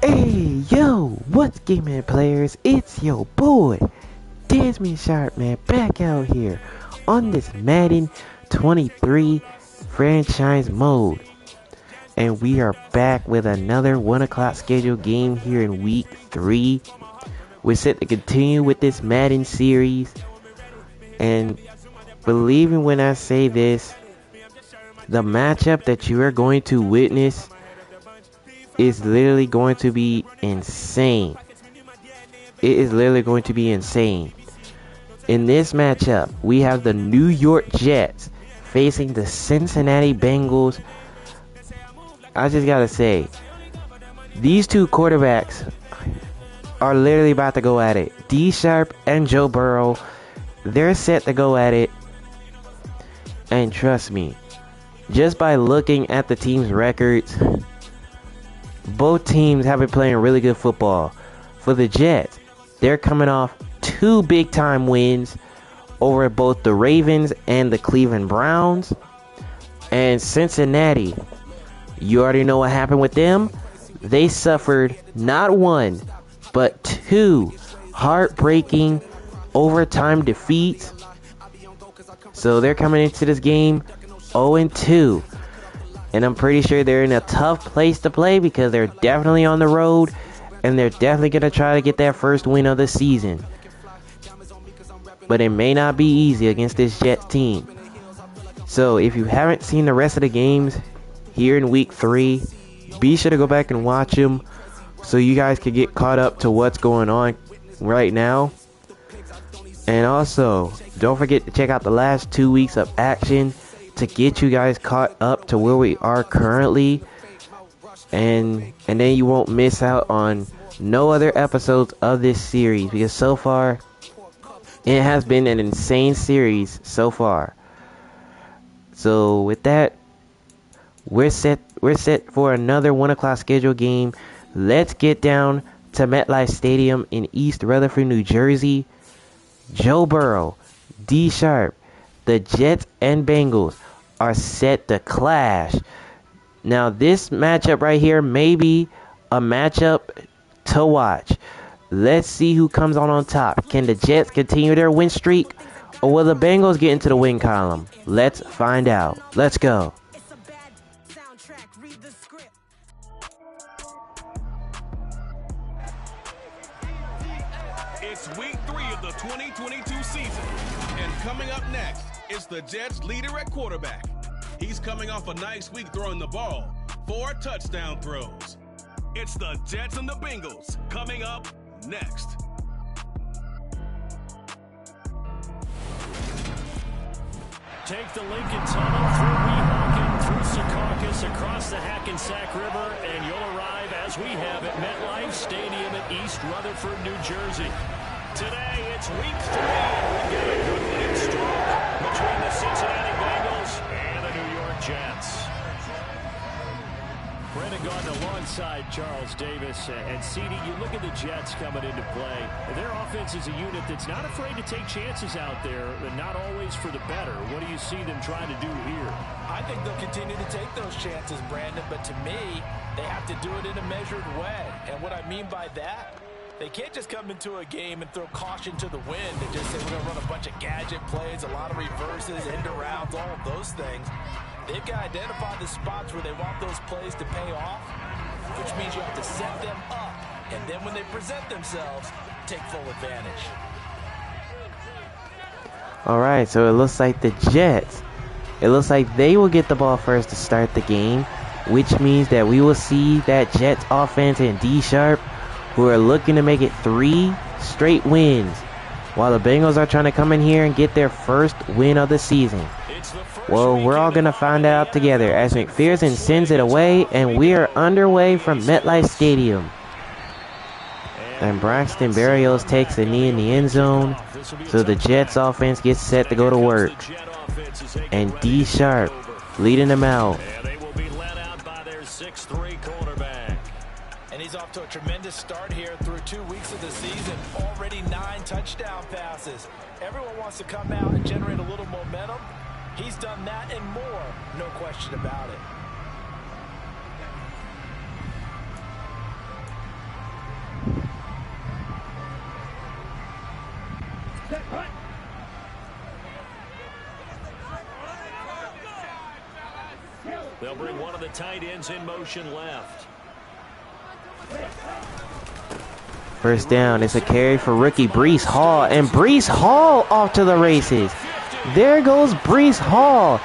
Hey, yo, what's gaming players? It's your boy, Desmond Sharp, man, back out here on this Madden 23 franchise mode. And we are back with another 1 o'clock scheduled game here in week 3. We're set to continue with this Madden series. And believe me when I say this, the matchup that you are going to witness is literally going to be insane. It is literally going to be insane. In this matchup, we have the New York Jets facing the Cincinnati Bengals. I just gotta say, these two quarterbacks are literally about to go at it. D Sharp and Joe Burrow, they're set to go at it. And trust me, just by looking at the team's records, both teams have been playing really good football. For the Jets, they're coming off 2 big-time wins over both the Ravens and the Cleveland Browns. And Cincinnati, you already know what happened with them. They suffered not 1, but 2 heartbreaking overtime defeats. So they're coming into this game 0-2. And I'm pretty sure they're in a tough place to play because they're definitely on the road. And they're definitely going to try to get that first win of the season. But it may not be easy against this Jets team. So if you haven't seen the rest of the games here in week 3, be sure to go back and watch them so you guys can get caught up to what's going on right now. And also, don't forget to check out the last 2 weeks of action to get you guys caught up to where we are currently, and then you won't miss out on no other episodes of this series, because so far it has been an insane series so far. So with that, we're set for another 1 o'clock scheduled game. Let's get down to MetLife Stadium in East Rutherford, New Jersey. Joe Burrow, D Sharp, the Jets and Bengals are set to clash. Now this matchup right here may be a matchup to watch. Let's see who comes on top. Can the Jets continue their win streak, or will the Bengals get into the win column? Let's find out. Let's go. It's week 3 of the 2022 season, and coming up next is the Jets leader at quarterback. He's coming off a nice week throwing the ball, 4 touchdown throws. It's the Jets and the Bengals coming up next. Take the Lincoln Tunnel through Weehawken, through Secaucus, across the Hackensack River, and you'll arrive, as we have, at MetLife Stadium in East Rutherford, New Jersey. Today, it's week 3, and we get a good winning streak between the Cincinnati Bengals and the New York Jets. Brandon Gardner alongside Charles Davis. And CD, you look at the Jets coming into play. Their offense is a unit that's not afraid to take chances out there, but not always for the better. What do you see them trying to do here? I think they'll continue to take those chances, Brandon, but to me, they have to do it in a measured way. And what I mean by that, they can't just come into a game and throw caution to the wind and just say we're going to run a bunch of gadget plays, a lot of reverses, end-arounds, all of those things. They've got to identify the spots where they want those plays to pay off, which means you have to set them up. And then when they present themselves, take full advantage. All right, so it looks like the Jets, it looks like they will get the ball first to start the game, which means that we will see that Jets offense and D Sharp, who are looking to make it 3 straight wins, while the Bengals are trying to come in here and get their first win of the season. Well, we're all going to find out together as McPherson sends it away, and we are underway from MetLife Stadium. And Braxton Berrios takes a knee in the end zone, so the Jets offense gets set to go to work. And D Sharp leading them out. They will be led out by their 6'3" quarterback. And he's off to a tremendous start here through 2 weeks of the season. Already 9 touchdown passes. Everyone wants to come out and generate a little momentum. He's done that and more, no question about it. They'll bring one of the tight ends in motion left. First down. It's a carry for rookie Breece Hall. And Breece Hall off to the races. There goes Breece Hall.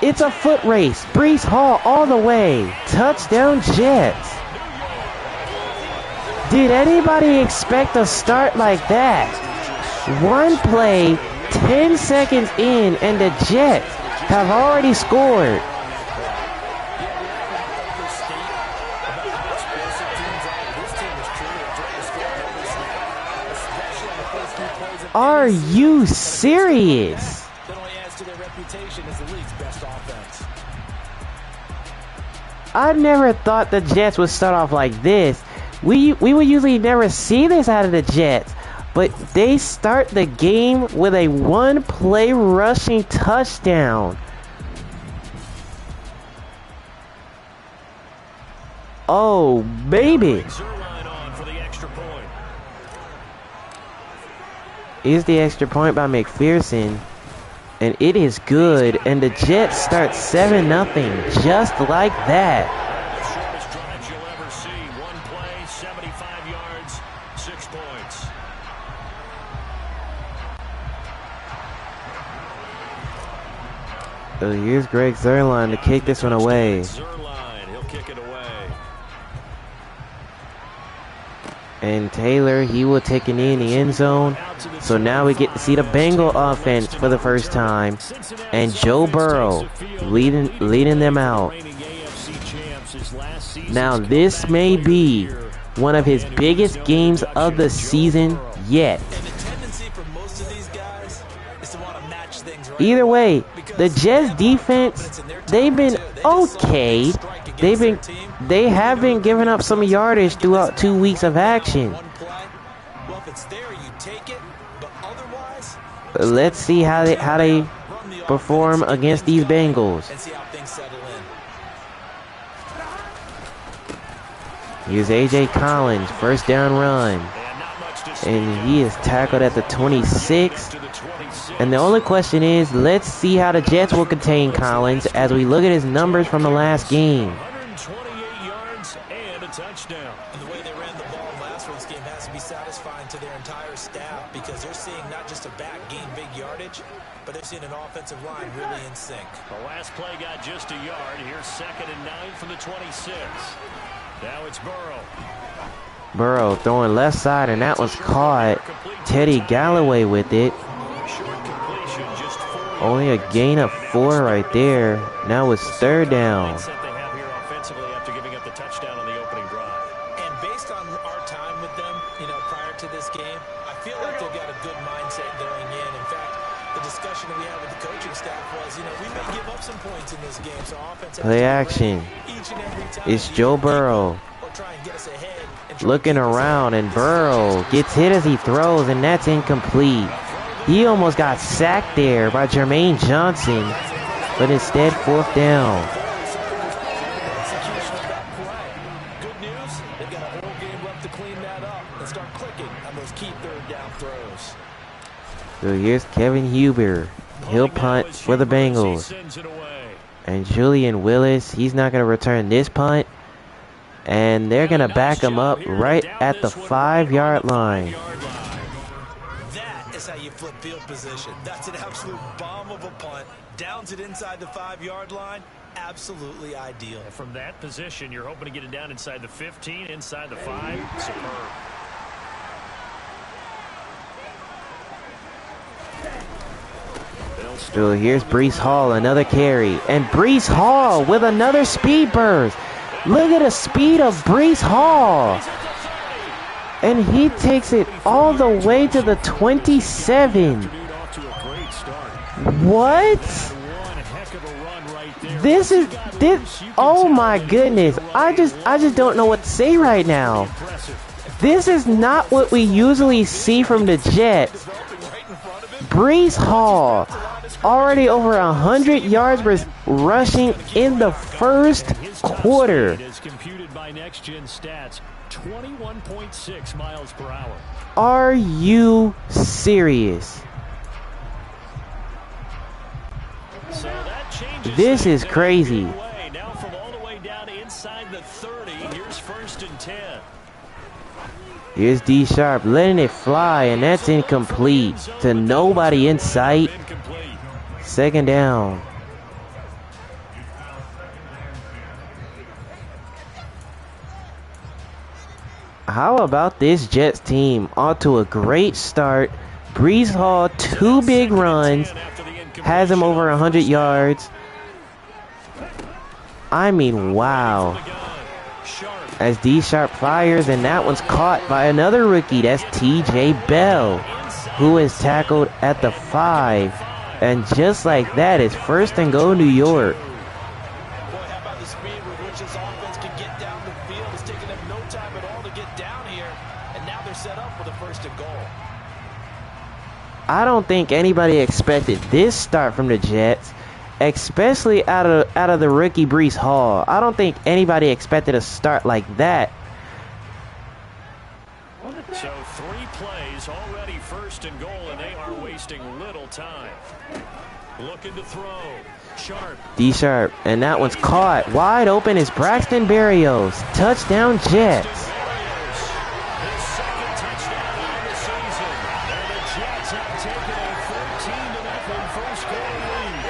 It's a foot race. Breece Hall all the way. Touchdown Jets. Did anybody expect a start like that? One play, 10 seconds in, and the Jets have already scored. Are you serious? I never thought the Jets would start off like this. We would usually never see this out of the Jets. But they start the game with a one-play rushing touchdown. Oh, baby. Is the extra point by McPherson. And it is good. And the Jets start 7-0 just like that. Shortest drives you'll ever see. One play, 75 yards, 6 points. So here's Greg Zuerlein to kick this one away. Zuerlein, he'll kick it away. And Taylor, he will take it in the end zone. So now we get to see the Bengal offense for the first time. And Joe Burrow leading them out. Now this may be one of his biggest games of the season yet. Either way, the Jets defense, they've been okay. They have been giving up some yardage throughout 2 weeks of action. Let's see how they perform against these Bengals. Here's A.J. Collins, first down run. And he is tackled at the 26. And the only question is, let's see how the Jets will contain Collins as we look at his numbers from the last game. 128 yards and a touchdown. And the way they ran the ball in last week's game has to be satisfying to their entire staff because they're seeing not just a back gain big yardage, but they're seeing an offensive line really in sync. The last play got just a yard. Here's 2nd and 9 from the 26. Now it's Burrow. Burrow throwing left side, and that was caught. Teddy Galloway with it. Only a gain of 4 right there. Now it's 3rd down. They have here offensively after giving up the touchdown on the opening drive. And based on our time with them, prior to this game, I feel like they've got a good mindset going in. In fact, the discussion that we had with the coaching staff was, we may give up some points in this game, so offense. Play action. It's Joe Burrow. Looking around, and Burrow gets hit as he throws, and that's incomplete. He almost got sacked there by Jermaine Johnson, but instead 4th down. Good news, they've got a whole game left to clean that up and start clicking on those key 3rd down throws. So here's Kevin Huber. He'll punt for the Bengals. And Julian Willis, he's not going to return this punt. And they're going to back him up right at the 5-yard line. That is how you flip field position. That's an absolute bomb of a punt. Downs it inside the 5-yard line. Absolutely ideal. And from that position, you're hoping to get it down inside the 15, inside the 5. Superb. So here's Breece Hall, another carry. And Breece Hall with another speed burst. Look at the speed of Breece Hall. And he takes it all the way to the 27. What? This, oh my goodness. I just don't know what to say right now. This is not what we usually see from the Jets. Breece Hall, already over 100 yards rushing in the first quarter. It is computed by Next Gen Stats, 21.6 miles per hour. Are you serious? So that changes this is crazy. now from inside the 30. Here's 1st and 10. Here's D Sharp letting it fly, and that's incomplete to nobody in sight. 2nd down. How about this Jets team? Off to a great start. Breece Hall, 2 big runs, has him over 100 yards. I mean, wow. As D Sharp fires, and that one's caught by another rookie. That's TJ Bell, who is tackled at the 5. And just like that, it's 1st and goal, New York. Boy, how about the speed with which this offense can get down the field? It's taken them no time at all to get down here, and now they're set up with a 1st and goal. I don't think anybody expected this start from the Jets, especially out of the rookie Breece Hall. I don't think anybody expected a start like that. So 3 plays already 1st and goal, and they are wasting little time. Looking to throw. Sharp. D Sharp, and that one's caught. Wide open is Braxton Berrios. Touchdown Jets. His 2nd touchdown of the season. And the Jets have taken a 14-0 first goal lead.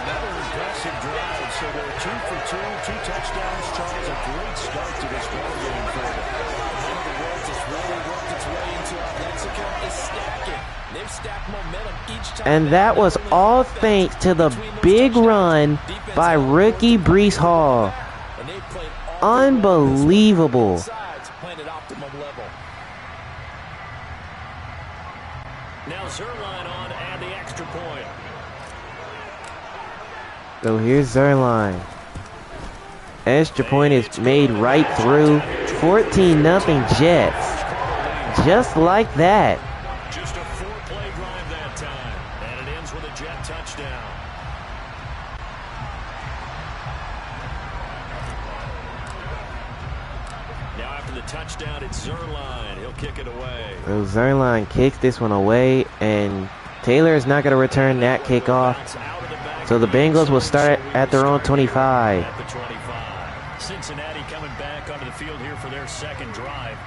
Another impressive drive. So they're 2 for 2 touchdowns. Charles, a great start to this ball game for them. One of the words that's really worked its way into our lexicon is stacking. They've stacked momentum each time. And that was all thanks to the big run by rookie Breece Hall. Unbelievable. Now Zerline on and the extra point. So here's Zerline. Extra point is made right through. 14-0 Jets. Just like that. Just a 4-play drive that time. And it ends with a Jet touchdown. Now after the touchdown, it's Zerline. He'll kick it away. So Zerline kicks this one away, and Taylor is not going to return that kickoff. So the Bengals will start at their own 25. At the 25. Cincinnati coming back onto the field here for their 2nd drive.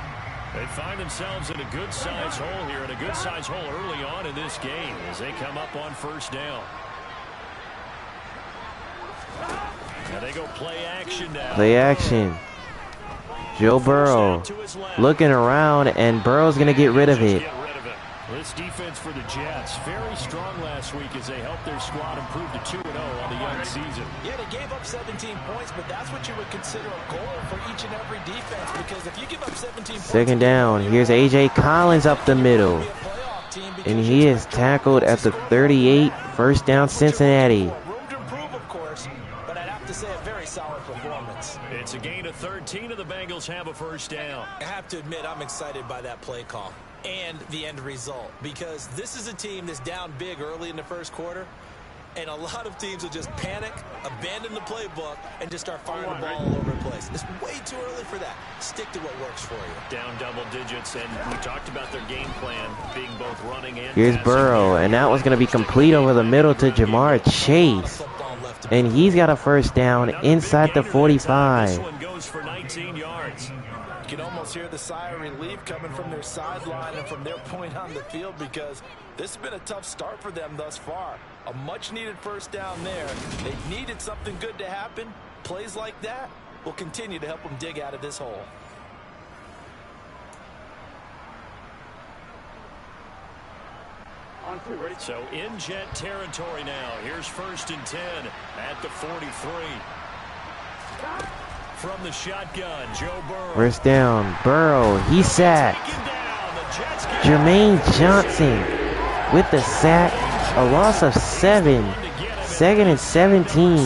They find themselves in a good-sized hole here, and a good-sized hole early on in this game as they come up on 1st down. Now they go play action now. Play action. Joe Burrow looking around, and Burrow's going to get rid of it. This defense for the Jets, very strong last week as they helped their squad improve to 2-0 on the young season. Yeah, they gave up 17 points, but that's what you would consider a goal for each and every defense, because if you give up 17 points... 2nd down. Here's A.J. Collins up the middle. And he is tackled at the 38. 1st down, Cincinnati. Room to improve, of course, but I'd have to say a very solid performance. It's a gain of 13, and the Bengals have a 1st down. I have to admit, I'm excited by that play call and the end result, because this is a team that's down big early in the 1st quarter, and a lot of teams will just panic, abandon the playbook, and just start firing the ball all over the place. It's way too early for that. Stick to what works for you. Down double digits, and we talked about their game plan being both running and Here's passing. Burrow, and that was going to be complete over the middle to Jamar Chase. And he's got a 1st down inside the 45. This one goes for 19 yards. You can almost hear the sigh of relief coming from their sideline and from their point on the field, because this has been a tough start for them thus far. A much-needed 1st down there. They needed something good to happen. Plays like that will continue to help them dig out of this hole. So in Jet territory now. Here's 1st and 10 at the 43. From the shotgun, Joe Burrow. 1st down, Burrow. He's sacked. Jermaine Johnson with the sack. A loss of 7. 2nd and 17. They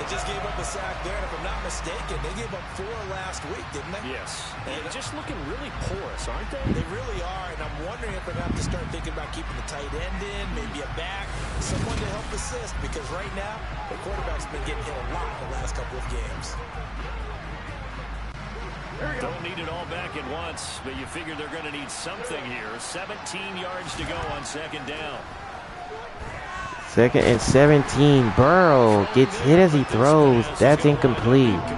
just gave up a sack there, and if I'm not mistaken, they gave up 4 last week, didn't they? Yes. And just looking really porous, aren't they? They really are, and I'm wondering if they're going to have to start thinking about keeping the tight end in, maybe a back, someone to help assist, because right now, the quarterback's been getting hit a lot in the last couple of games. Don't need it all back at once, but you figure they're going to need something here. 17 yards to go on 2nd down. 2nd and 17. Burrow gets hit as he throws. That's incomplete. The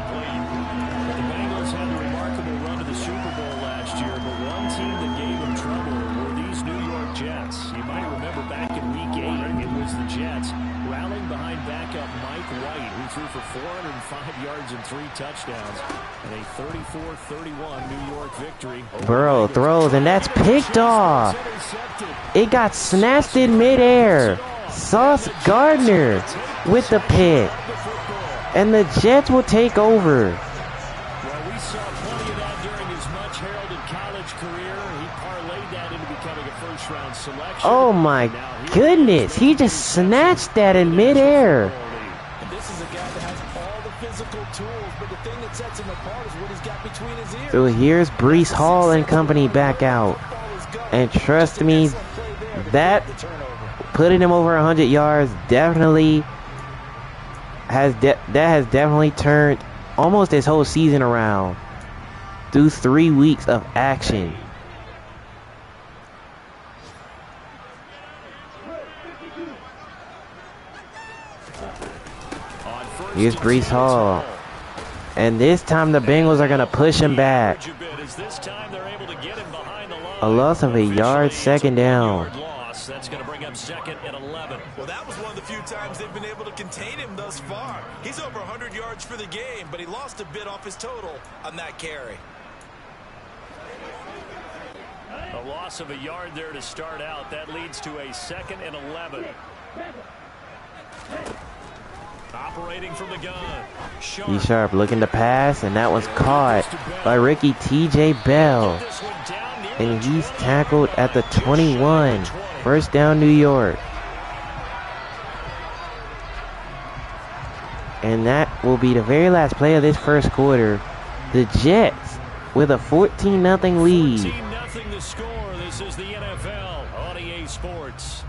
Bengals had a remarkable run to the Super Bowl last year, but one team that gave them trouble were these New York Jets. You might remember back in Week 8, it was the Jets rallying behind backup Mike White, who threw for 405 yards and 3 touchdowns, and a 34-31 New York victory. Burrow throws, and that's picked off. It got snatched in midair. Sauce Gardner with the pick. And the Jets will take over. Well, we saw plenty of that during his much heralded college career. He parlayed that into becoming a first-round selection. Oh my goodness. He just snatched that in midair. And this is a guy that has all the physical tools, but the thing that sets him apart is what he's got between his ears. So here's Breece Hall and company back out. And trust me, that putting him over 100 yards definitely has definitely turned almost his whole season around through 3 weeks of action. Here's Breece Hall. And this time the Bengals are going to push him back. A loss of a yard, 2nd down. That's going to bring up 2nd and 11. Well, that was one of the few times they've been able to contain him thus far. He's over 100 yards for the game, but he lost a bit off his total on that carry. A loss of a yard there to start out. That leads to a 2nd and 11. Operating from the gun. Sharp looking to pass, and that was caught by rookie T.J. Bell. And he's tackled at the 21. 1st down, New York. And that will be the very last play of this first quarter. The Jets with a 14-0 lead. 14-0 the score. This is the NFL on EA Sports.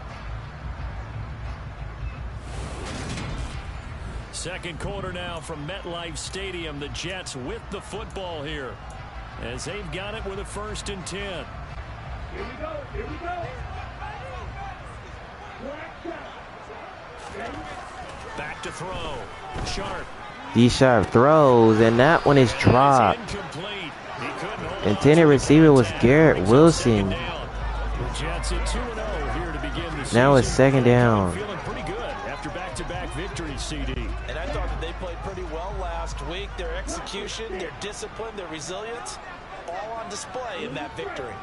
Second quarter now from MetLife Stadium. The Jets with the football here, as they've got it with a 1st and 10. Here we go. Here we go. Back to throw. Sharp. D-Sharp throws, and that one is dropped. Intended receiver was Garrett Wilson. Now it's 2nd down. Feeling pretty good after back-to-back victories, CD. And I thought that they played pretty well last week. Their execution, their discipline, their resilience, all on display in that victory.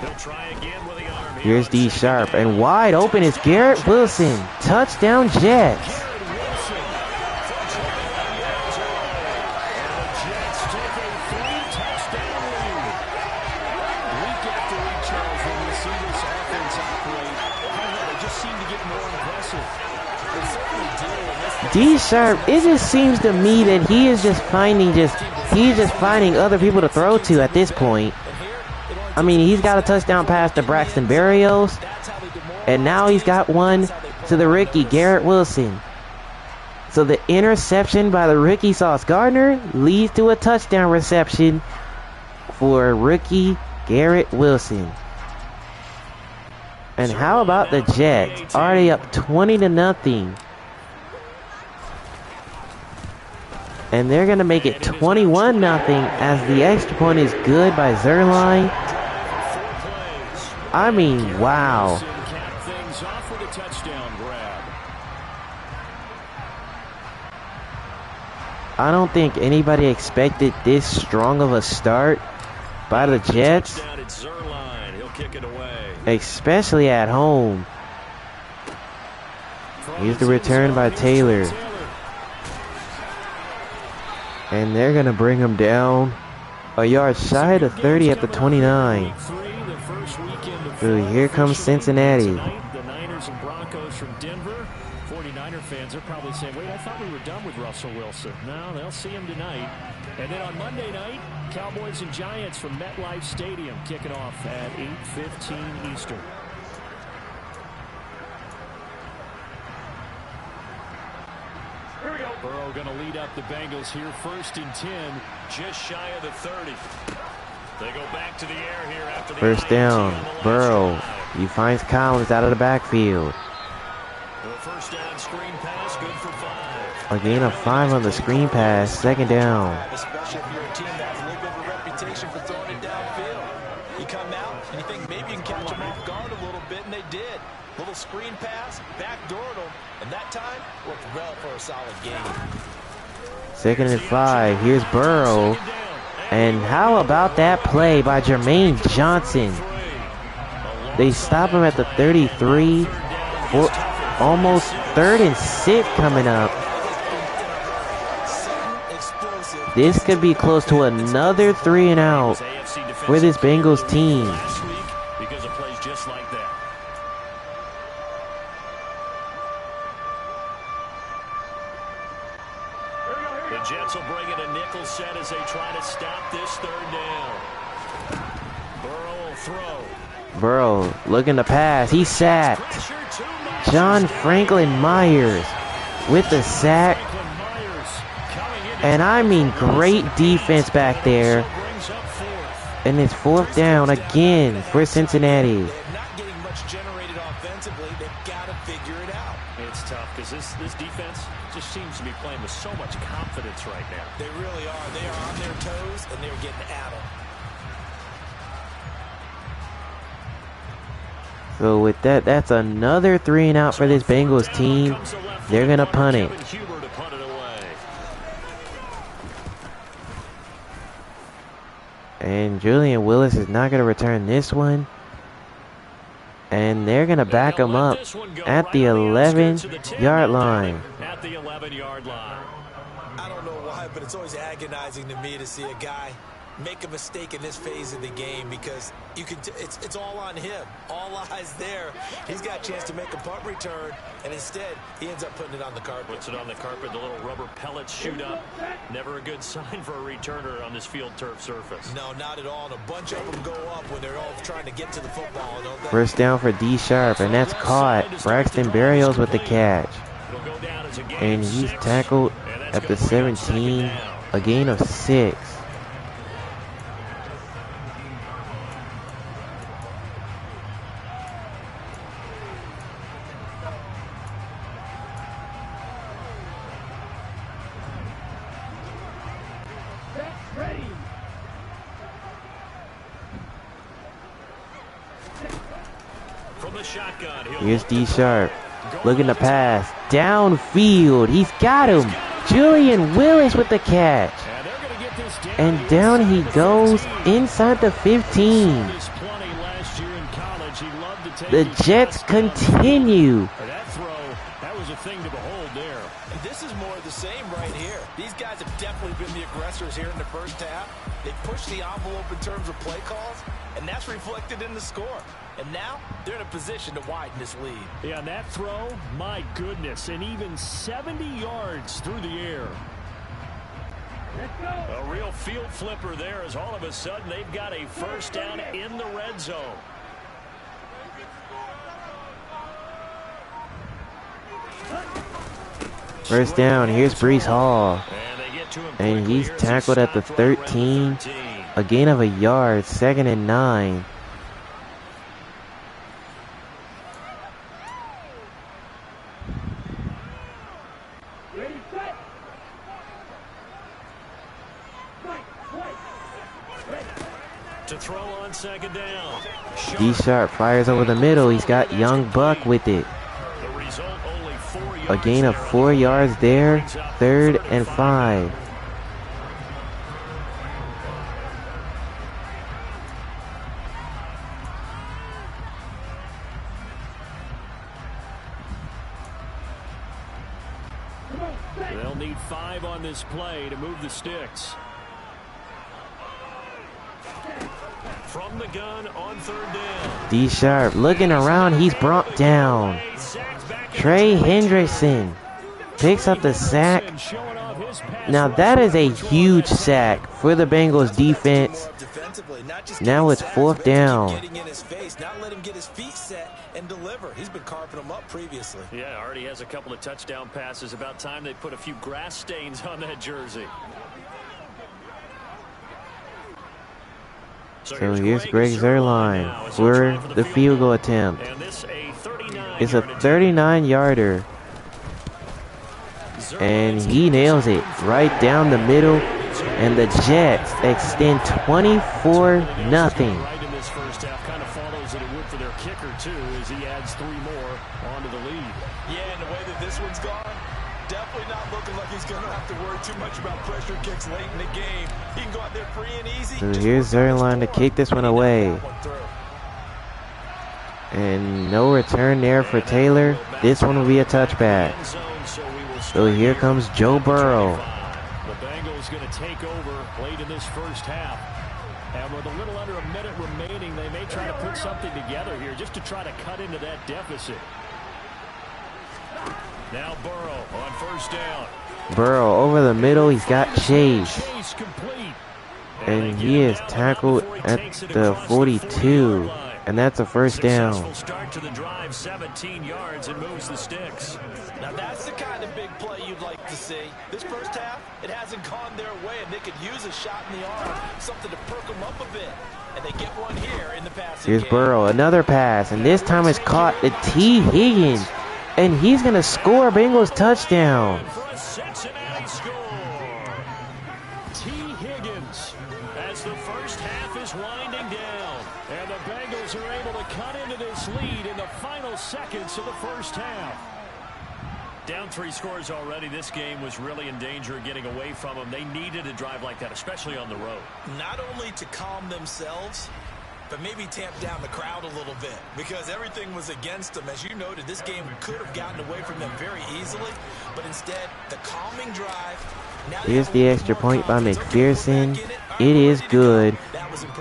They'll try again with the arm. Here's D-Sharp, and wide open is Garrett Wilson. Touchdown, Jets. D-Sharp, it just seems to me that he is just finding other people to throw to at this point. I mean, he's got a touchdown pass to Braxton Berrios, and now he's got one to the rookie Garrett Wilson. So the interception by the rookie Sauce Gardner leads to a touchdown reception for rookie Garrett Wilson. And how about the Jets? Already up 20-0. And they're going to make it 21-0 as the extra point is good by Zerline. I mean, wow. I don't think anybody expected this strong of a start by the Jets, especially at home. Here's the return by Taylor. And they're going to bring him down a yard shy of 30 at the 29. So here comes Cincinnati. The Niners and Broncos from Denver. 49er fans are probably saying, wait, I thought we were done with Russell Wilson. No, they'll see him tonight. And then on Monday night, Cowboys and Giants from MetLife Stadium kicking off at 8:15 Eastern. Burrow going to lead up the Bengals here. 1st and 10, just shy of the 30. They go back to the air here after the 1st down, Burrow He finds Collins out of the backfield. The first down screen pass, good for 5. A gain of 5 on the screen pass, second down. Especially if you're a team that has a little bit of a reputation for throwing it downfield. You come out and you think maybe you can catch them off guard a little bit, and they did. Little screen pass, backdoored them, and that time worked well for a solid gain. Second and 5. Here's Burrow. And how about that play by Jermaine Johnson? They stop him at the 33. Almost 3rd and 6 coming up. This could be close to another 3 and out for this Bengals team. Because of plays just like that. The Jets will bring it a nickel set as they try to stop this 3rd down. Burrow will throw. Burrow looking to pass. He's sacked. John Franklin Myers with the sack. And I mean great defense back there. And it's 4th down again for Cincinnati. They're not getting much generated offensively. They've got to figure it out. It's tough because this defense just seems to be playing with so much confidence right now. They really are. They are on their toes, and they're getting at them. So with that, that's another 3 and out for this Bengals team. They're going to punt it. And Julian Willis is not going to return this one. And they're going to back him up at the 11-yard line. At the 11-yard line. I don't know why, but it's always agonizing to me to see a guy make a mistake in this phase of the game, because you can it's all on him. All eyes there. He's got a chance to make a punt return, and instead he ends up putting it on the carpet. Puts it on the carpet. The little rubber pellets shoot up. Never a good sign for a returner on this field turf surface. No, not at all. And a bunch of them go up when they're all trying to get to the football. First down for D Sharp, and that's caught. Braxton Berrios with the catch. And he's tackled at the 17, a gain of 6. Here's D Sharp looking to pass downfield. He's got him. Julian Willis with the catch. And down he goes inside the 15. The Jets continue. That throw, that was a thing to behold there. And this is more of the same right here. These guys have definitely been the aggressors here in the first half. They pushed the envelope in terms of play calls, and that's reflected in the score. And now they're in a position to widen this lead. Yeah, and that throw, my goodness, and even 70 yards through the air. A real field flipper there, as all of a sudden they've got a first down in the red zone. First down. Here's Breece Hall. And he's tackled at the 13. A gain of a yard. 2nd and 9. To throw on 2nd down. D Sharp fires over the middle. He's got Young Buck with it. A gain of 4 yards there. 3rd and 5. They'll need 5 on this play to move the sticks. From the gun on 3rd down. D Sharp looking around. He's brought down. Trey Hendrickson picks up the sack. Now that is a huge sack for the Bengals defense. Now it's 4th down. Getting in his face, not let him get his feet set and deliver. He's been carving them up previously. Yeah, already has a couple of touchdown passes. About time they put a few grass stains on that jersey. So here's Greg Zuerlein for the field goal attempt. It's a 39-yarder. And he nails it right down the middle. And the Jets extend 24-0. Right in this first half, kind of follows that it would for their kicker too, as he adds 3 more onto the lead. Yeah, and the way that this one's gone, definitely not looking like he's going to have to worry too much about pressure kicks late in the game. He can go out there free and easy. So here's Zuerlein to kick this one away. And no return there for Taylor. This one will be a touchback. So here comes Joe Burrow. The Bengals going to take over late in this first half. And with a little under a minute remaining, they may try to put something together here just to try to cut into that deficit. Now Burrow on first down. Burrow over the middle. He's got Chase. Complete. And he is tackled at the 42. And that's a first down. Successful start to the drive, 17 yards, and moves the sticks. Now that's the kind of big play you'd like to see. This first half, it hasn't gone their way, and they could use a shot in the arm, something to perk them up a bit. And they get one here in the passing Here's game. Burrow, another pass, and this time it's caught to T. Higgins. And he's going to score Bengals touchdown. For a Cincinnati score. T. Higgins, as the first half is winding down. And the Bengals are able to cut into this lead in the final seconds of the first half. Down 3 scores already. This game was really in danger of getting away from them. They needed a drive like that, especially on the road. Not only to calm themselves, but maybe tamp down the crowd a little bit, because everything was against them. As you noted, this game could have gotten away from them very easily, but instead, the calming drive. Here's the extra point by McPherson. It is good.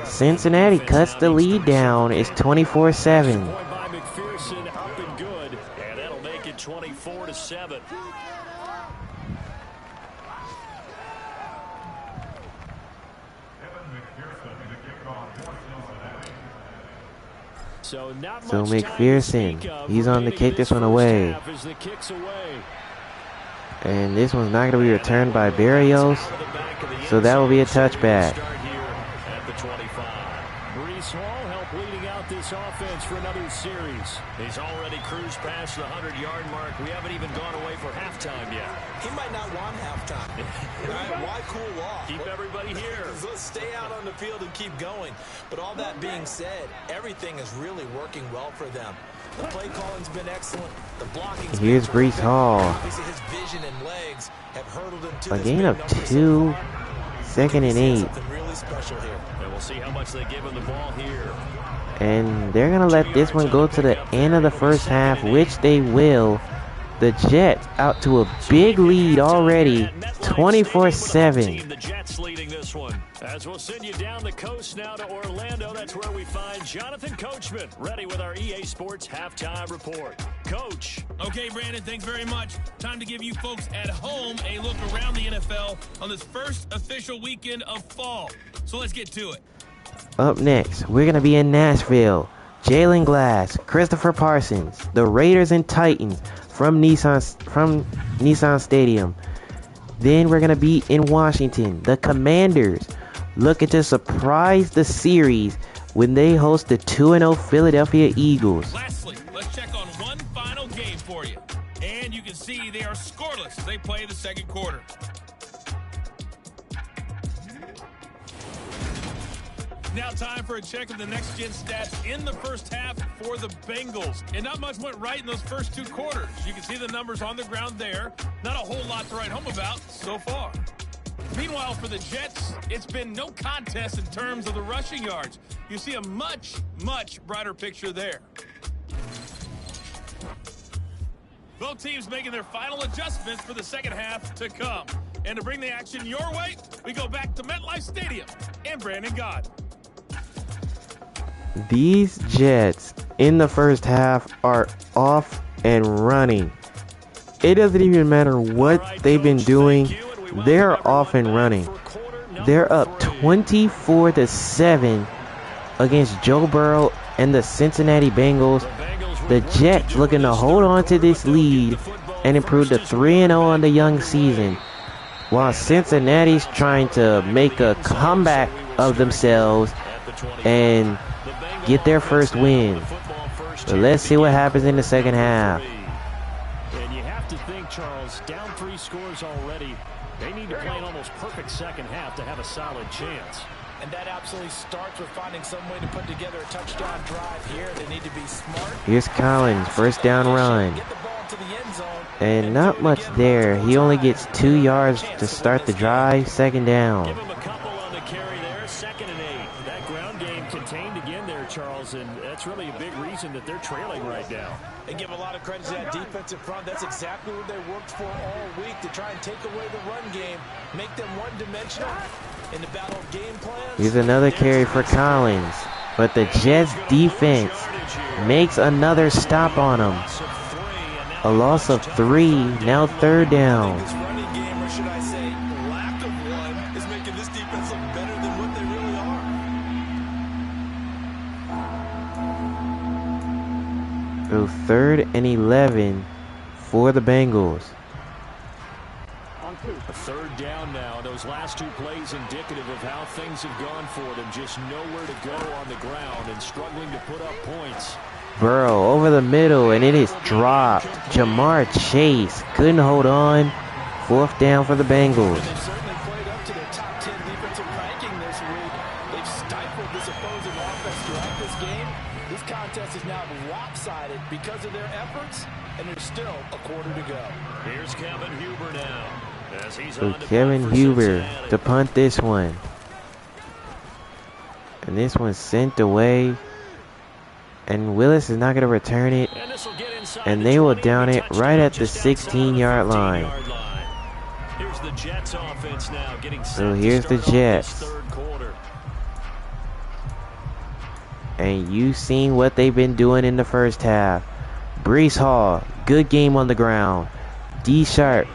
Cincinnati cuts the lead down. It's 24-7. Point by McPherson, up and good, and that'll make it 24-7. So McPherson, he's on to kick this one away. And this one's not going to be returned by Barrios. So that will be a touchback. Breece Hall helped leading out this offense for another series. He's already cruised past the 100-yard mark. We haven't even gone away for halftime yet. He might not want halftime. Right? Why cool off? Keep everybody here. Let's stay out on the field and keep going. But all that being said, everything is really working well for them. The play calling's been excellent. The blocking's Here's Breece Hall. Obviously his vision and legs have hurdled him to A gain of 2, 2nd and 8. Something really special here. And we'll see how much they give him the ball here. And they're going to let this one go to the end of the first half, which they will. The Jets out to a big lead already, 24-7. The Jets leading this one. As we'll send you down the coast now to Orlando, that's where we find Jonathan Coachman, ready with our EA Sports Halftime Report. Coach. Okay, Brandon, thanks very much. Time to give you folks at home a look around the NFL on this first official weekend of fall. So let's get to it. Up next, we're going to be in Nashville. Jalen Glass, Christopher Parsons, the Raiders and Titans from Nissan Stadium. Then we're going to be in Washington. The Commanders looking to surprise the series when they host the 2-0 Philadelphia Eagles. Lastly, let's check on one final game for you. And you can see they are scoreless as they play the second quarter. Now time for a check of the next-gen stats in the first half for the Bengals. And not much went right in those first 2 quarters. You can see the numbers on the ground there. Not a whole lot to write home about so far. Meanwhile, for the Jets, it's been no contest in terms of the rushing yards. You see a much, much brighter picture there. Both teams making their final adjustments for the second half to come. And to bring the action your way, we go back to MetLife Stadium and Brandon God. These Jets in the first half are off and running. It doesn't even matter what they've been doing. They're off and running. They're up 24-7 against Joe Burrow and the Cincinnati Bengals. The Jets looking to hold on to this lead and improve to 3-0 on the young season, while Cincinnati's trying to make a comeback of themselves and get their first win. But let's see what happens in the second half. And you have to think, Charles, down 3 scores already. They need to play an almost perfect second half to have a solid chance. And that absolutely starts with finding some way to put together a touchdown drive here. They need to be smart. Here's Collins, first down run. Get the ball to the end zone. And not much there. He only gets 2 yards to start the drive, second down. Give him a couple on the carry there, 2nd and 8. That ground game contained again there, Charles, and that's really a big reason that they're trailing right now. And give a lot of credit to that defensive front. That's exactly what they worked for all week, to try and take away the run game, make them one-dimensional in the battle of game plans. Here's another carry for Collins, but the Jets defense makes another stop on him. A loss of 3, now 3rd down. This running game, or should I say lack of one, is making this defense look better than what they really are. So 3rd and 11 for the Bengals. A 3rd down now. Those last 2 plays indicative of how things have gone for them. Just nowhere to go on the ground and struggling to put up points. Burrow over the middle, and it is dropped. Jamar Chase couldn't hold on. 4th down for the Bengals. They've certainly played up to their top 10 defensive ranking this week. They've stifled this opposing offense throughout this game. This contest is now lopsided because of their efforts, and there's still a quarter to go. Here's Kevin Huber now. As he's So on to Kevin punt for Huber Cincinnati. to punt this one. And this one's sent away. And Willis is not going to return it. And this'll get inside And the they will 20, down it touchdown right at the just outside the 16-yard line. 15-yard line. Here's the Jets offense now getting set So to here's the start off Jets. this 3rd quarter. And you've seen what they've been doing in the first half. Breece Hall, good game on the ground. D Sharp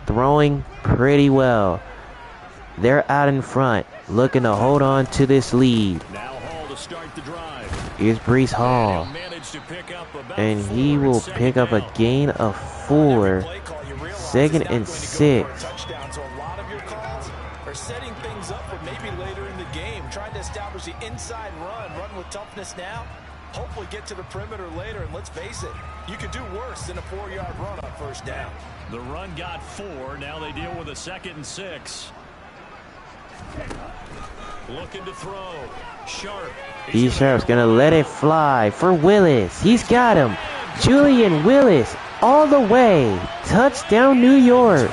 throwing pretty well. They're out in front, looking to hold on to this lead. Now Hall to start the drive. Here's Breece Hall. And he'll manage to pick up about And 4 he in will second pick up a down. gain of 4. Play call, you realize, 2nd is not and going to go 6. for a touchdown. So a lot of your calls are setting things up for maybe later in the game, trying to establish the inside run with toughness now. Hopefully get to the perimeter later, and let's face it, you could do worse than a 4-yard run on 1st down. The run got 4. Now they deal with a 2nd and 6. Looking to throw. Sharp. D Sharp's going to let it fly for Willis. He's got him. Julian Willis all the way. Touchdown, New York.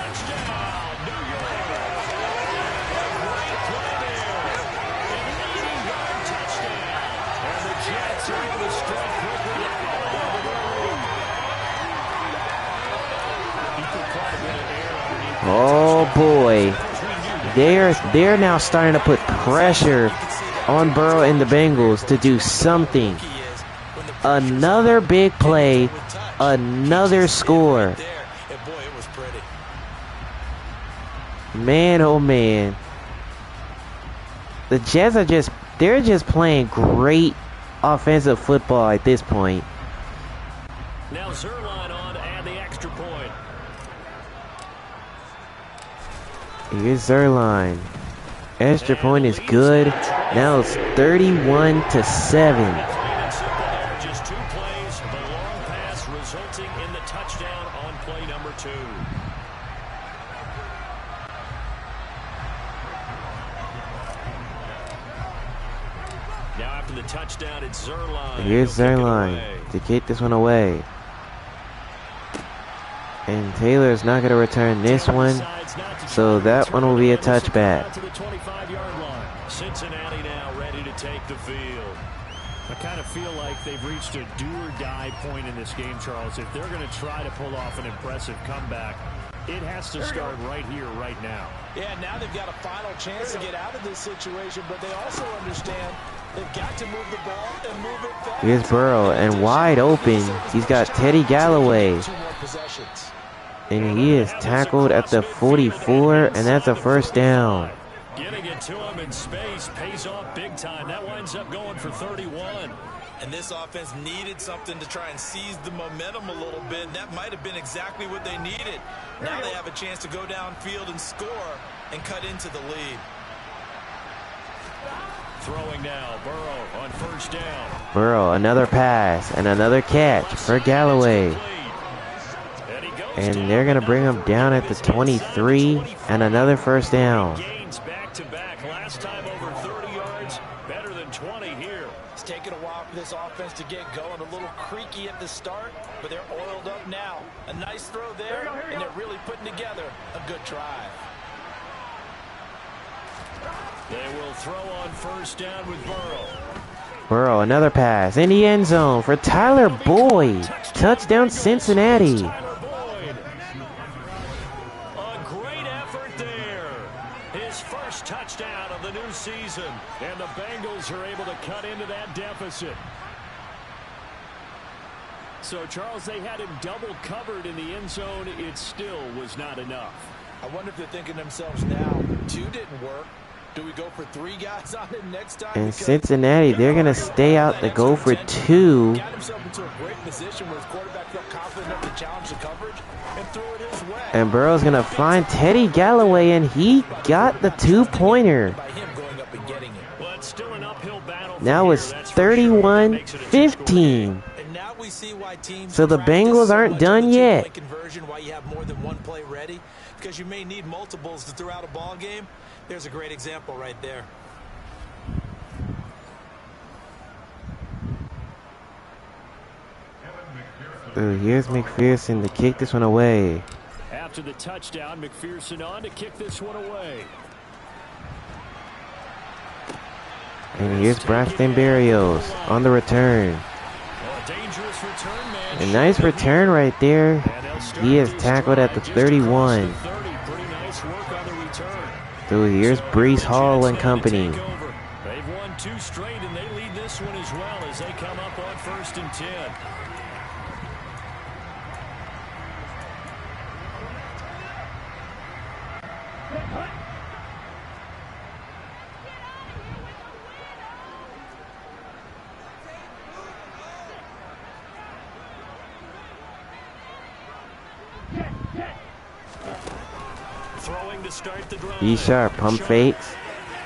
Oh boy, they're now starting to put pressure on Burrow and the Bengals to do something. Another big play, another score. Man, oh man, the Jets are they're just playing great offensive football at this point. Now Zerline on to add the extra point. Here's Zerline. Extra point is good. Now it's 31-7. Just 2 plays, the long pass resulting in the touchdown on play number 2. Now after the touchdown, it's Zerline. Here's He'll kick it Zerline away. to kick this one away. And Taylor's not going to return this one, so that one will be a touchback. To the 25-yard line. Cincinnati now ready to take the field. I kind of feel like they've reached a do-or-die point in this game, Charles. If they're going to try to pull off an impressive comeback, it has to start right here, right now. Yeah, now they've got a final chance to get out of this situation, but they also understand they've got to move the ball and move it fast. Here's Burrow, and wide open, he's got Teddy Galloway. 2 more possessions. And he is tackled at the 44, and that's a 1st down. Getting it to him in space pays off big time. That winds up going for 31. And this offense needed something to try and seize the momentum a little bit. That might have been exactly what they needed. Now they have a chance to go downfield and score and cut into the lead. Throwing now, Burrow on first down. Burrow, another pass and another catch for Galloway. And they're going to bring him down at the 23 and another first down. Gains back to back. Last time over 30 yards, better than 20 here. It's taken a while for this offense to get going. A little creaky at the start, but they're oiled up now. A nice throw there, and they're really putting together a good drive. They will throw on first down with Burrow. Burrow, another pass in the end zone for Tyler Boyd. Touchdown Cincinnati. Tyler Boyd. A great effort there. His first touchdown of the new season. And the Bengals are able to cut into that deficit. So, Charles, they had him double covered in the end zone. It still was not enough. I wonder if they're thinking to themselves now, 2 didn't work. Do we go for 3 guys on him next time? And Cincinnati, they're going to stay out to go for 2. Got himself into a great position where his quarterback felt confident enough to challenge the coverage and threw it his way. And Burrow's going to find Teddy Galloway, and he got the 2-pointer. By him going up and getting it. Well, it's still an uphill battle. Now it's 31-15. And now we see why teams So the Bengals aren't done yet. Conversion, why you have more than one play ready, because you may need multiples to throw out a ball game. There's a great example right there. Here's McPherson to kick this one away. After the touchdown, McPherson on to kick this one away. And here's Braxton Berrios on the return. A dangerous return, man. A nice return right there. He is tackled at the 31. Pretty nice work on the return. So here's Breece Hall and company. They've won 2 straight, and they lead this one as well as they come up on 1st and 10. Throwing to start the drive. D-Sharp pump fakes,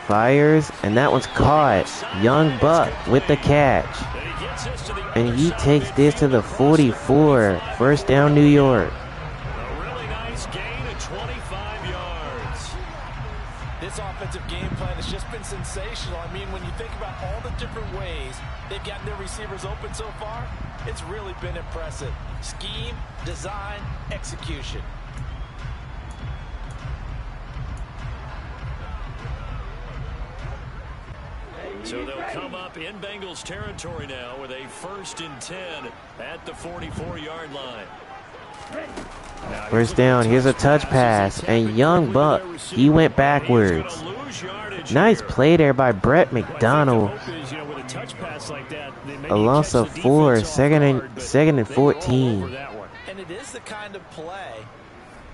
fires, and that one's caught. Young Buck with the catch. And he takes this to the 44. First down, New York. A really nice gain of 25 yards. This offensive game plan has just been sensational. I mean, when you think about all the different ways they've gotten their receivers open so far, it's really been impressive. Scheme, design, execution. So they'll come up in Bengals territory now with a 1st and 10 at the 44-yard line. First down, here's a touch pass, and Young Buck, he went backwards. Nice play there by Brett McDonald. A loss of 4, second and 14. And it is the kind of play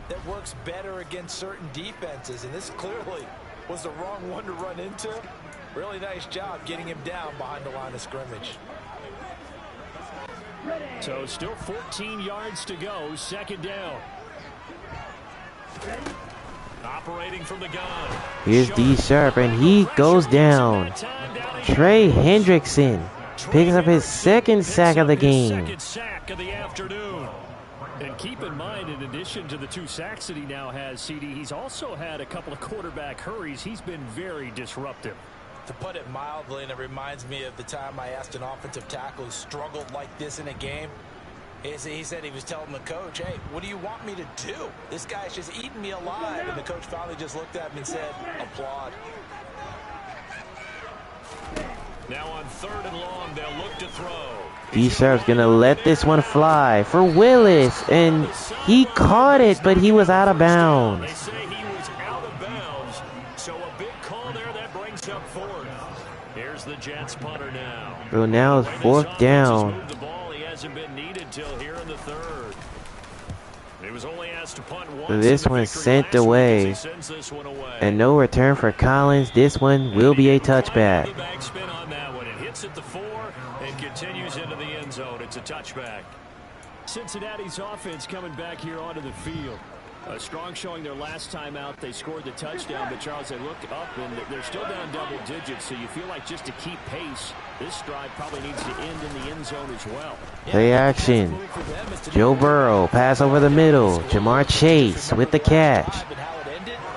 that works better against certain defenses, and this clearly was the wrong one to run into. Really nice job getting him down behind the line of scrimmage. So still 14 yards to go, 2nd down. Operating from the gun. Here's D-Sharp, and he goes down. Trey Hendrickson picks up his 2nd sack of the game. 2nd sack of the afternoon. And keep in mind, in addition to the 2 sacks that he now has, CD, he's also had a couple of quarterback hurries. He's been very disruptive. To put it mildly, and it reminds me of the time I asked an offensive tackle who struggled like this in a game. He said he was telling the coach, hey, what do you want me to do? This guy's just eating me alive. And the coach finally just looked at him and said, applaud. Now on 3rd and long, they'll look to throw. D-Sharp's going to let this one fly for Willis, and he caught it, but he was out of bounds. They say he was out of bounds, so a big call there that brings up 4th. Here's the Jets punter now. So now it's 4th down. The ball, he hasn't been needed till here in the 3rd. He was only asked to punt once. So this one's sent away. And no return for Collins. This one will be a touchback. Backspin on that one. It hits at the 4 and continues into the end zone. It's a touchback. Cincinnati's offense coming back here onto the field. A strong showing their last time out. They scored the touchdown, but Charles, they look up and they're still down double digits, so you feel like just to keep pace, this drive probably needs to end in the end zone as well. Play action. Joe Burrow, pass over the middle. Jamar Chase with the catch.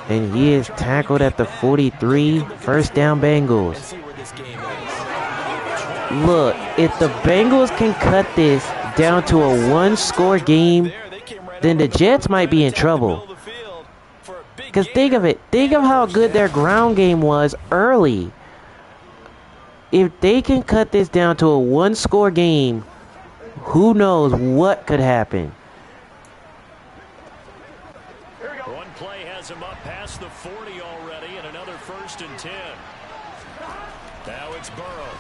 And he is tackled at the 43. First down, Bengals. Look, if the Bengals can cut this down to a one-score game, then the Jets might be in trouble. Because think of it. Think of how good their ground game was early. If they can cut this down to a one-score game, who knows what could happen. One play has him up past the 40 already, and another 1st and 10. Now it's Burrow.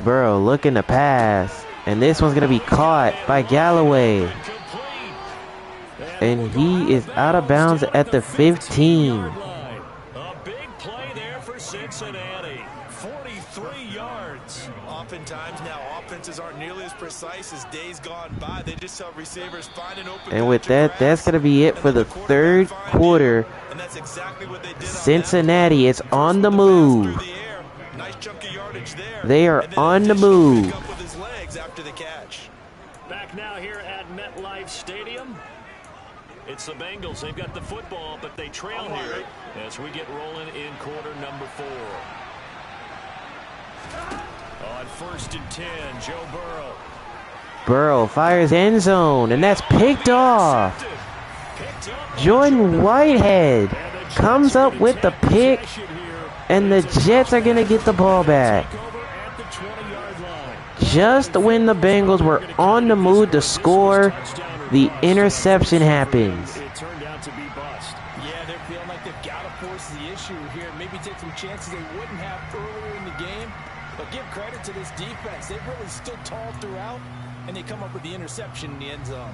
Burrow looking to pass. And this one's going to be caught by Galloway. And he is out of bounds at the 15. A big play there for Cincinnati. 43 yards. Oftentimes now offenses aren't nearly as precise as days gone by. They just help receivers find an open. And with that, that's going to be it for the third quarter. And that's exactly what they did. Cincinnati is on the move. Nice chunk of yardage there. They are on the move. After the catch. Back now here at MetLife Stadium. It's the Bengals. They've got the football, but they trail here as we get rolling in quarter number 4. On 1st and 10, Joe Burrow. Burrow fires end zone, and that's picked off. Jordan Whitehead comes up with the pick, and the Jets are going to get the ball back. Just when the Bengals were on the move to score, the interception happens. It turned out to be bust. Yeah, they're feeling like they've got to force the issue here. Maybe take some chances they wouldn't have earlier in the game. But give credit to this defense. They've really stood tall throughout, and they come up with the interception in the end zone.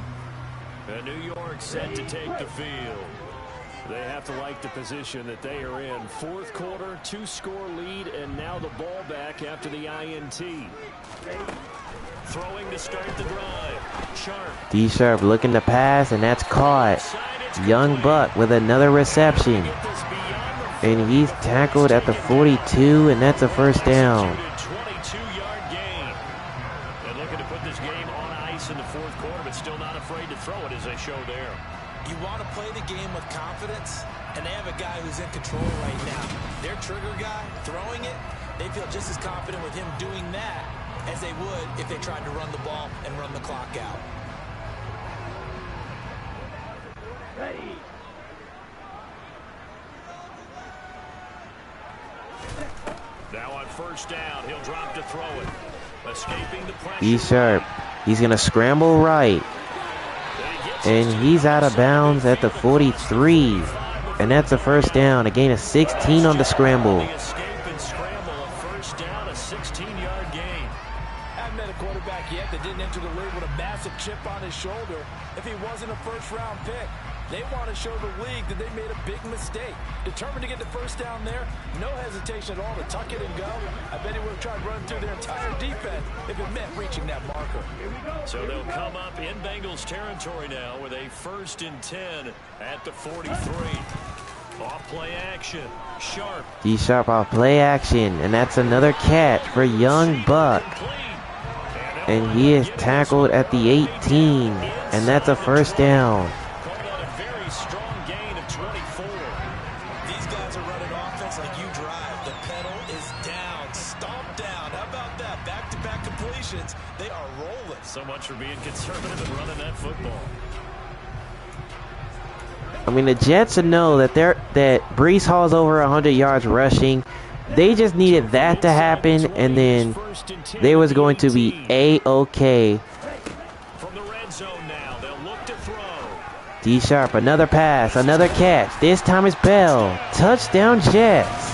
And New York set to take the field. They have to like the position that they are in. 4th quarter, 2-score lead, and now the ball back after the INT. Throwing to start the drive. Sharp. D Sharp looking to pass, and that's caught. Young Buck with another reception. And he's tackled at the 42, and that's a first down. 22-yard gain. And looking to put this game on ice in the 4th quarter, but still not afraid to throw it as they show there. You want to play the game with confidence, and they have a guy who's in control right now. Their trigger guy, throwing it, they feel just as confident with him doing that as they would if they tried to run the ball and run the clock out. Ready. Now on 1st down, he'll drop to throw it. Escaping the pressure. D Sharp, he's going to scramble right. And he's out of bounds at the 43. And that's a first down. A gain of 16 on the scramble. Escape and scramble. A 1st down, a 16-yard gain. Haven't met a quarterback yet that didn't enter the league with a massive chip on his shoulder. If he wasn't a first-round pick, they want to show the league that they made a big mistake. Determined to get the first down there, no hesitation at all to tuck it and go. I bet he would have tried running through their entire defense if it meant reaching that marker. So they'll come up in Bengals territory now with a 1st and 10 at the 43. Off play action. Sharp. D Sharp off play action. And that's another catch for Young Buck. And he is tackled at the 18. And that's a first down. They are rolling. So much for being conservative and running that football. I mean, the Jets know that Breece Hall's over 100 yards rushing. They just needed that to happen, and then they was going to be A-OK. From the red zone now, they'll look to throw. D Sharp, another pass, another catch. This time it's Bell. Touchdown Jets.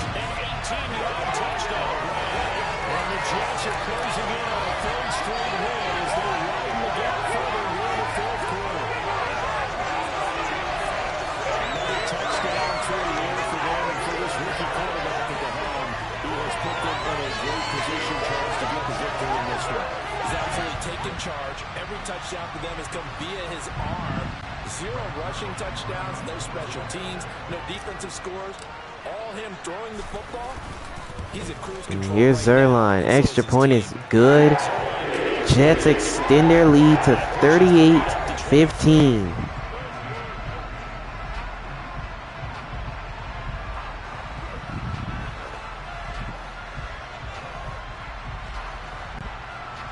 Touchdown for them has come via his arm. 0 rushing touchdowns, no special teams, no defensive scores. All him throwing the football. He's a cruise control. Here's Zerline. Extra point is good. Jets extend their lead to 38-15.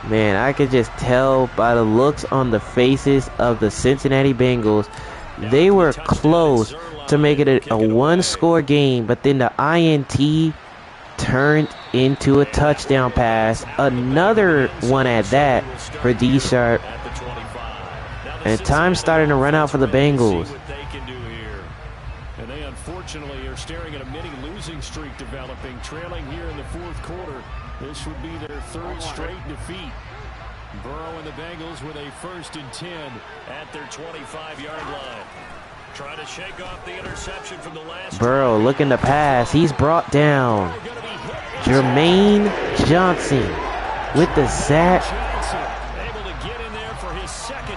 Man, I could just tell by the looks on the faces of the Cincinnati Bengals, they were close to make it a one-score game, but then the INT turned into a touchdown pass. Another one at that for D Sharp. And time starting to run out for the Bengals. And they unfortunately are staring at a mini losing streak developing, trailing here in the fourth quarter. This would be their third straight defeat. Burrow and the Bengals with a 1st and 10 at their 25-yard line. Trying to shake off the interception from the last. Burrow looking to pass. He's brought down. Jermaine Johnson with the sack.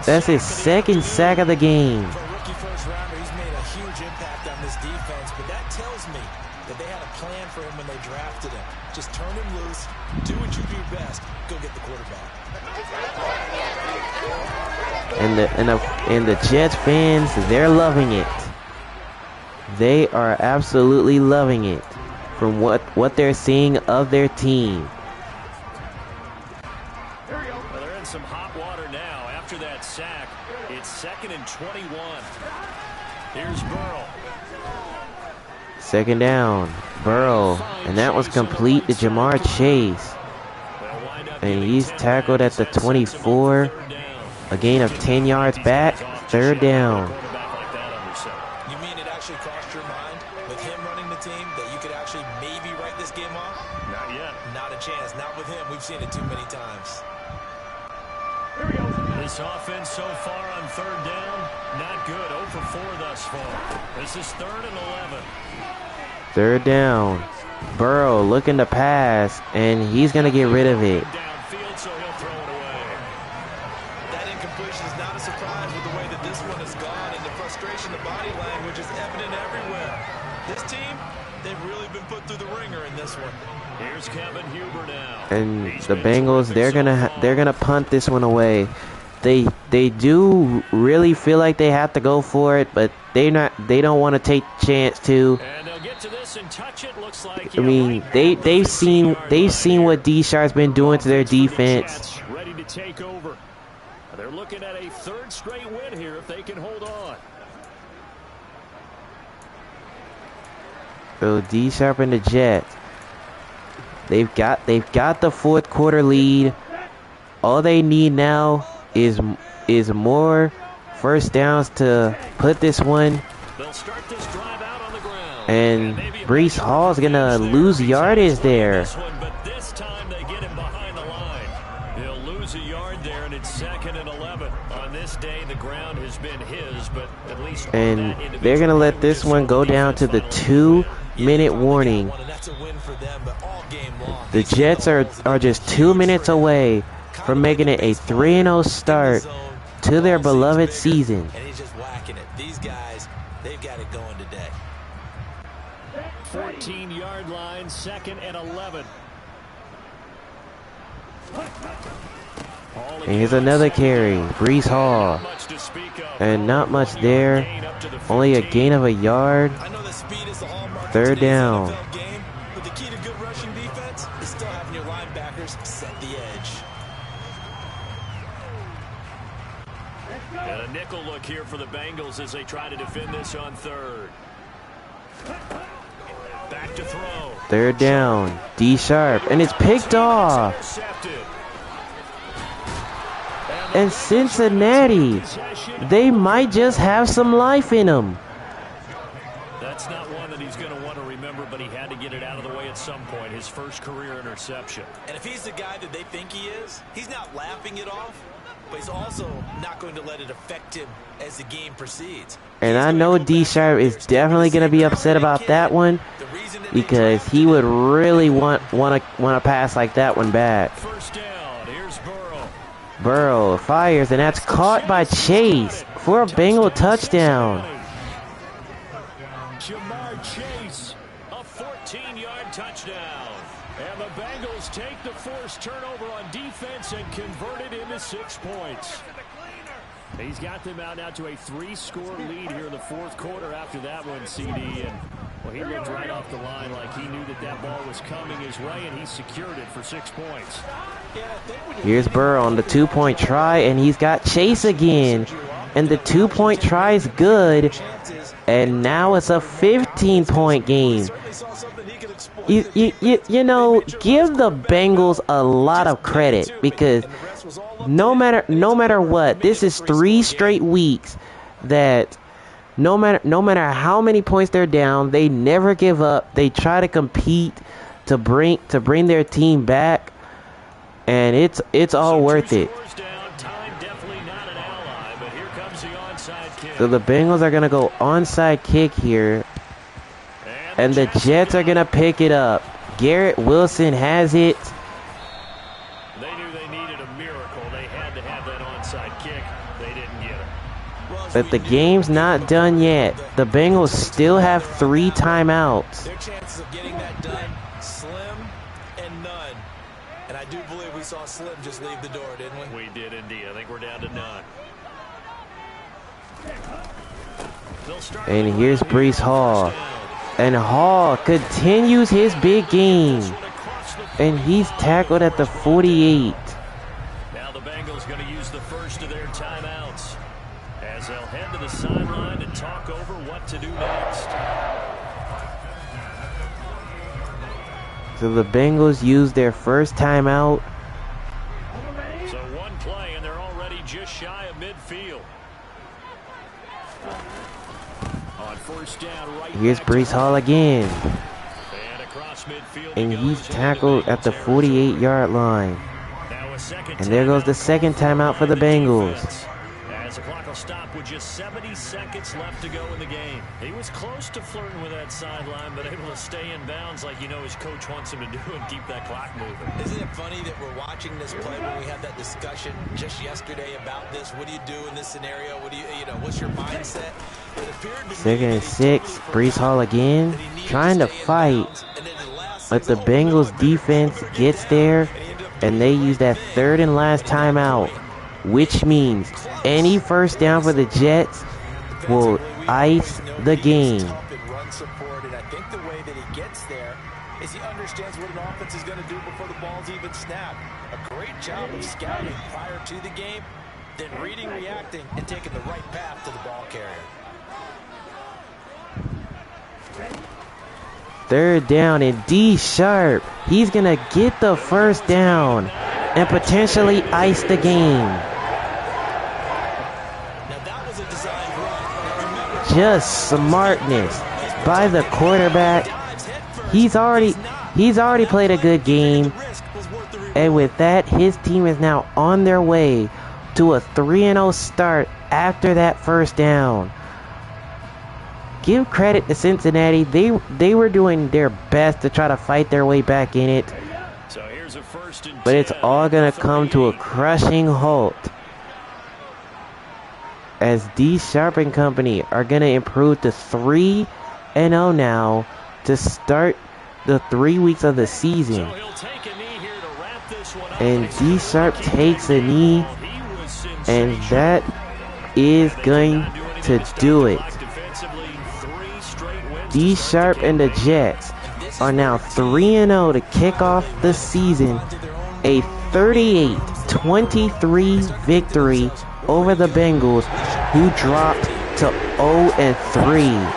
That's his second sack of the game. For a rookie first-rounder, he's made a huge impact on this defense, but that tells me that they had a plan for him when they drafted him. Just turn him loose, do what you do best, go get the quarterback. And the Jets fans, they're loving it. They are absolutely loving it from what they're seeing of their team. Well, they're in some hot water now after that sack. It's 2nd and 21. Here's Burrow. 2nd down, Burrow, and that was complete to Jamar Chase. And he's tackled at the 24. A gain of 10 yards back. 3rd down. You mean it actually crossed your mind with him running the team that you could actually maybe write this game off? Not yet. Not a chance. Not with him. We've seen it too many times. This offense so far on 3rd down, not good. 0 for 4 thus far. This is 3rd and 11. 3rd down. Burrow looking to pass, and he's going to get rid of it. Downfield, so he'll throw it away. That incompletion is not a surprise with the way that this one has gone, and the frustration, the body language is evident everywhere. This team, they've really been put through the ringer in this one. Here's Kevin Huber now. And the Bengals, they're gonna punt this one away. They do really feel like they have to go for it, but they don't want to take the chance to. And they'll get to this and touch it. Looks like I mean, they've seen what D Sharp's been doing to their defense. Ready to take over. They're looking at a 3rd straight win here if they can hold on. So D Sharp and the Jets, they've got the 4th quarter lead. All they need now is more 1st downs to put this one. They'll start this drive out on the ground. And Breece Hall's gonna lose yardage there. But this time they get him behind the line. He'll lose a yard there, and it's 2nd and 11. On this day, the ground has been his, but at least and they're gonna let this one go down to the 2-minute warning. The Jets are just 2 minutes away from making it a 3-0 start to their beloved season. And he's just whacking it. These guys, they've got it going today. 14-yard line, 2nd and 11. And here's another carry, Breece Hall. And not much there. Only a gain of a yard. 3rd down. But the key to good rushing defense is still having your linebackers set the edge. And a nickel look here for the Bengals as they try to defend this on 3rd. Back to throw. 3rd down. D Sharp. And it's picked off. And Cincinnati, they might just have some life in them. That's not one that he's going to want to remember, but he had to get it out of the way at some point. His first career interception. And if he's the guy that they think he is, he's not laughing it off, but he's also not going to let it affect him as the game proceeds. And I know D Sharp is definitely going to be upset about that one, because he would really want to pass like that one back. 1st down. Here's Burrow. Burrow fires, and that's caught by Chase for a Bengal touchdown. Jamar Chase, a 14-yard touchdown. And the Bengals take the forced turnover on defense and convert it into 6 points. He's got them out now to a 3-score lead here in the fourth quarter after that one, CD. And well, he looked right off the line like he knew that that ball was coming his way, and he secured it for 6 points. Here's Burr on the 2-point try, and he's got Chase again. And the 2-point try is good. And now it's a 15-point game. You know, give the Bengals a lot of credit because no matter what, this is 3 straight weeks that no matter how many points they're down, they never give up. They try to compete to bring their team back, and it's all worth it. So the Bengals are gonna go onside kick here. And the Jets are going to pick it up. Garrett Wilson has it. They knew they needed a miracle. They had to have that onside kick. They didn't get it. But the game's not done yet. The Bengals still have 3 timeouts. Their chances of getting that done, slim and none. And I do believe we saw Slim just leave the door, didn't we? We did indeed. I think we're down to none. And here's Breece Hall. And Hall continues his big game. And he's tackled at the 48. Now the Bengals going to use the first of their timeouts as they'll head to the sideline and talk over what to do next. So the Bengals use their first timeout. So one play and they're already just shy of midfield. First down, right. Here's Breece Hall again. And he's tackled at the 48-yard line. And there goes the second timeout for the Bengals. As the clock will stop with just 70 seconds left to go in the game. He was close to flirting with that sideline, but able to stay in bounds like you know his coach wants him to do and keep that clock moving. Isn't it funny that we're watching this play when we had that discussion just yesterday about this? What do you do in this scenario? What do you know, what's your mindset? Second and 6, Breece Hall again, trying to fight. But the Bengals defense gets there, and they use that third and last timeout, which means any first down for the Jets will ice the game. And I think the way that he gets there is he understands what an offense is going to do before the ball's even snapped. A great job of scouting prior to the game, then reading, reacting, and taking the right path to the ball carrier. Third down, and D Sharp, he's going to get the first down and potentially ice the game. Just smartness by the quarterback. He's already played a good game. And with that, his team is now on their way to a 3-0 start after that first down. Give credit to Cincinnati. They were doing their best to try to fight their way back in it. But it's all going to come to a crushing halt as D Sharp and company are going to improve to 3-0 now to start the 3 weeks of the season. And D Sharp takes a knee, and that is going to do it. D Sharp and the Jets are now 3-0 to kick off the season. A 38-23 victory over the Bengals, who dropped to 0-3.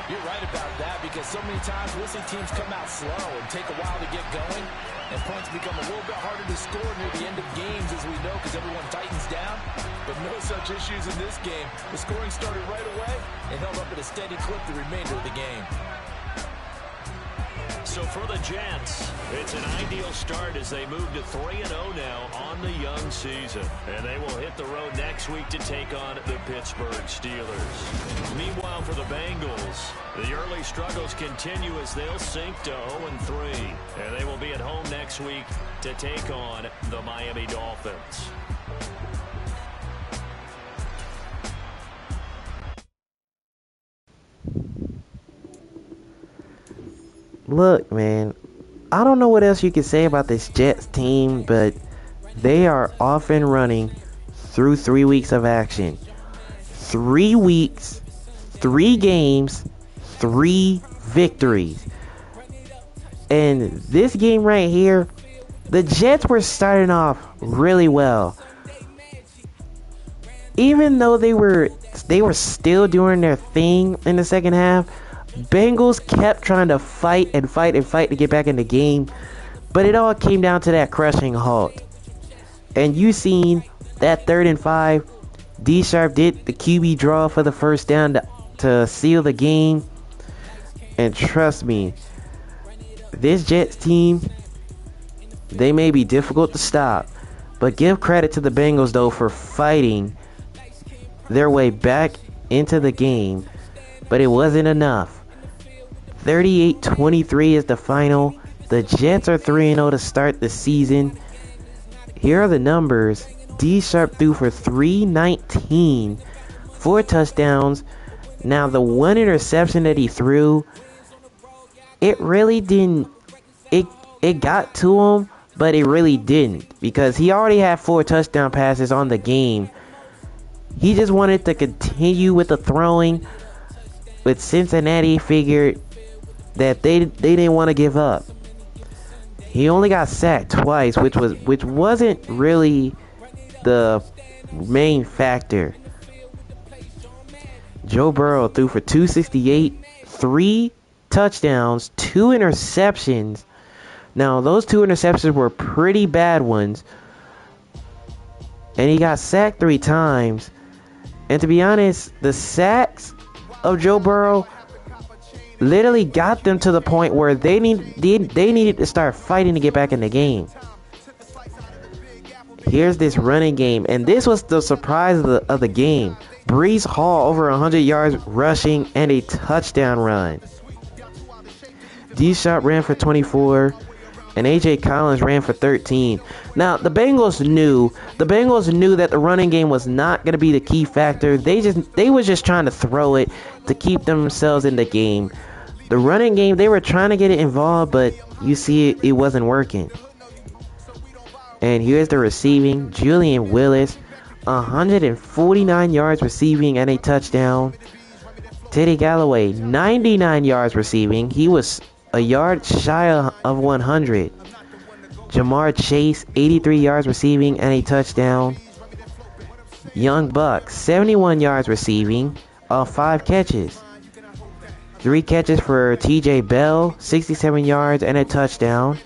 You're right about that, because so many times we'll see teams come out slow and take a while to get going, and points become a little bit harder to score near the end of games, as we know, because everyone tightens down. But no such issues in this game. The scoring started right away and held up at a steady clip the remainder of the game. So for the Jets, it's an ideal start as they move to 3-0 now on the young season. And they will hit the road next week to take on the Pittsburgh Steelers. Meanwhile, for the Bengals, the early struggles continue as they'll sink to 0-3. And they will be at home next week to take on the Miami Dolphins. Look, man, I don't know what else you can say about this Jets team, but they are off and running through 3 weeks of action. 3 weeks, 3 games, 3 victories. And this game right here, the Jets were starting off really well. Even though they were still doing their thing in the second half, Bengals kept trying to fight to get back in the game, but it all came down to that crushing halt. And you seen that 3rd and 5, D Sharp did the QB draw for the first down to seal the game. And trust me, this Jets team, they may be difficult to stop, but give credit to the Bengals though for fighting their way back into the game, but it wasn't enough. 38-23 is the final. The Jets are 3-0 to start the season. Here are the numbers. D Sharp threw for 319, 4 touchdowns. Now the one interception that he threw, it really didn't, it got to him, but it really didn't, because he already had 4 touchdown passes on the game. He just wanted to continue with the throwing, but Cincinnati figured that they didn't want to give up. He only got sacked twice, which wasn't really the main factor. Joe Burrow threw for 268, 3 touchdowns, 2 interceptions. Now those 2 interceptions were pretty bad ones, and he got sacked 3 times. And to be honest, the sacks of Joe Burrow literally got them to the point where they needed to start fighting to get back in the game. Here's this running game, and this was the surprise of the game. Breece Hall over 100 yards rushing and a touchdown run. D Sharp ran for 24, and AJ Collins ran for 13. Now the Bengals knew that the running game was not going to be the key factor. They was just trying to throw it to keep themselves in the game. The running game, they were trying to get it involved, but you see it wasn't working. And here's the receiving. Julian Willis, 149 yards receiving and a touchdown. Teddy Galloway, 99 yards receiving. He was a yard shy of 100. Jamar Chase, 83 yards receiving and a touchdown. Young Buck, 71 yards receiving, 5 catches. 3 catches for TJ Bell, 67 yards and a touchdown.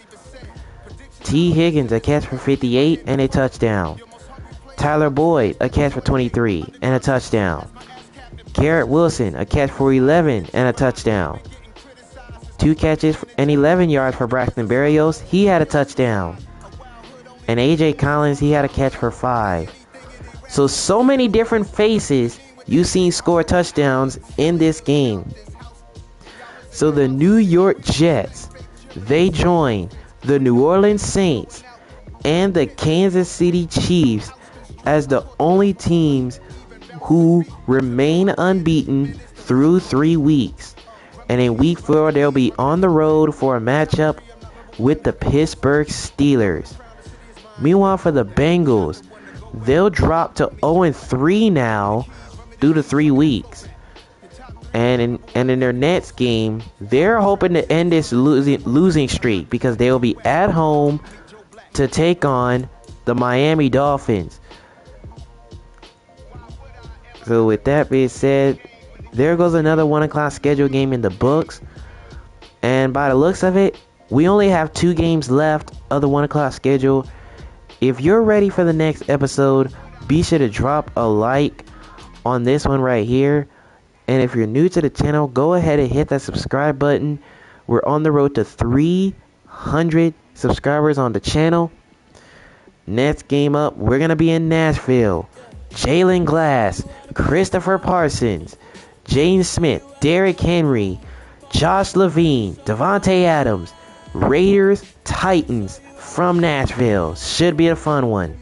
T. Higgins, a catch for 58 and a touchdown. Tyler Boyd, a catch for 23 and a touchdown. Garrett Wilson, a catch for 11 and a touchdown. 2 catches and 11 yards for Braxton Berrios. He had a touchdown. And AJ Collins, he had a catch for 5. So many different faces you seen score touchdowns in this game. So the New York Jets, they join the New Orleans Saints and the Kansas City Chiefs as the only teams who remain unbeaten through 3 weeks. And in week 4, they'll be on the road for a matchup with the Pittsburgh Steelers. Meanwhile, for the Bengals, they'll drop to 0-3 now due to 3 weeks. And in their next game, they're hoping to end this losing streak because they will be at home to take on the Miami Dolphins. So with that being said, there goes another 1 o'clock scheduled game in the books. And by the looks of it, we only have 2 games left of the 1 o'clock schedule. If you're ready for the next episode, be sure to drop a like on this one right here. And if you're new to the channel, go ahead and hit that subscribe button. We're on the road to 300 subscribers on the channel. Next game up, we're going to be in Nashville. Jalen Glass, Christopher Parsons, James Smith, Derrick Henry, Josh Levine, Devontae Adams, Raiders, Titans from Nashville. Should be a fun one.